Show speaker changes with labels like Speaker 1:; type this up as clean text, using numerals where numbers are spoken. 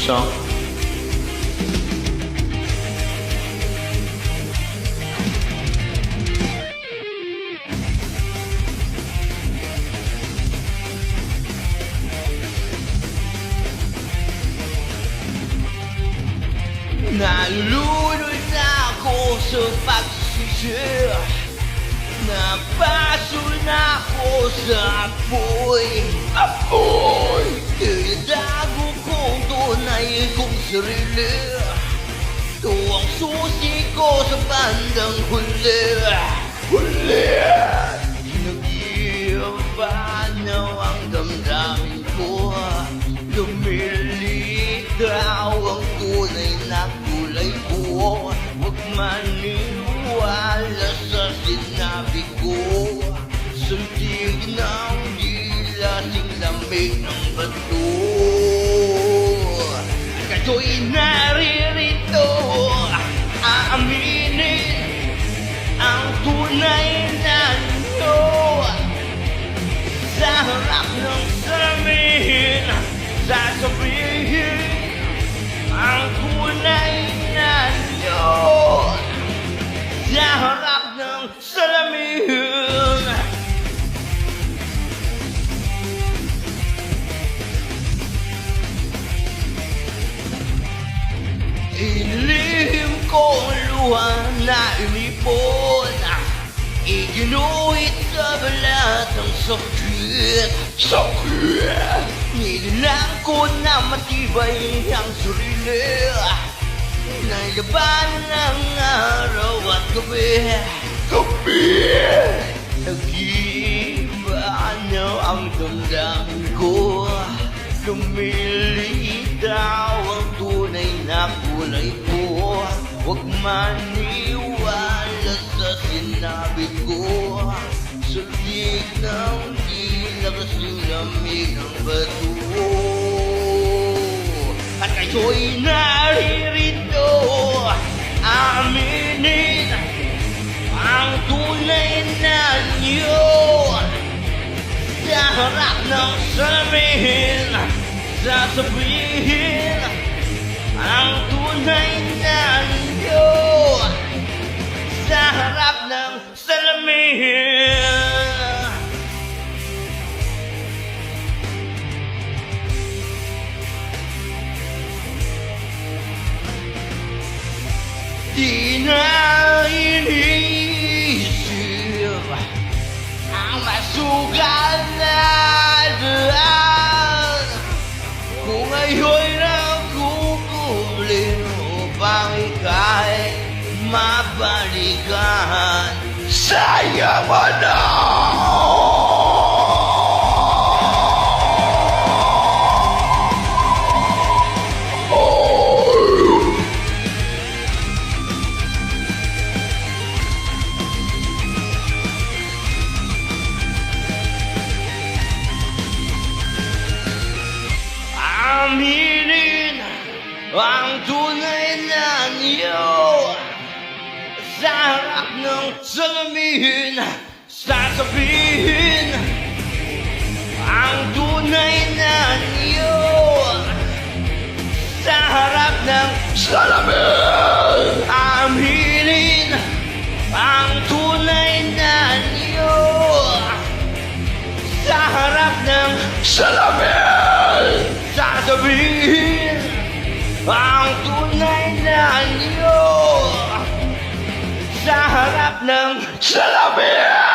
Speaker 1: song.
Speaker 2: Nalulunod na ako sa pagsisisi. Napaso na ako sa apoy. Tinadago kong tunay kong sarili. Ito ang susi ko sa bandang huli. Nag-iiba na ang damdamin ko. Lumilitaw ang tunay na kulay ko. Huwag maniwala sa sinabi ko. Sundig ng dilasing lamig ng bato. Kayo'y naririto, aaminin ang tunay na inyo. Sa harap ng salamin, sasabihin ang tunay na inyo. Sa harap ng salamin. Inilihim ko ang luha na inipon. Iginuhit sa balat ng sakit. Nilalang ko na matibay ang sarili. Nailaban ng araw at gabi. Nag-iiba na ang damdamin ko. Lumilitaw ang tunay na kulay ko. Huwag maniwala sa sinabi ko. Sultig ng dila kasing lamig ng bato. At kayo'y naririto, aminin ang tunay na inyo. Sa harap ng salamin, sasabihin ang tunay na inyo. Sa harap ng salamin. Di na inisip ang masugal na daan. Kung ngayon nagkukuling upang ika'y mabalikan. Sayang mo na! Aminin ang tunay na niyo. Sa harap ng salamin, sasabihin ang tunay na niyo. Sa harap ng salamin, aminin ang tunay na niyo. Sa harap ng salamin, sasabihin ang tunay na inyo. Sa harap ng salamin.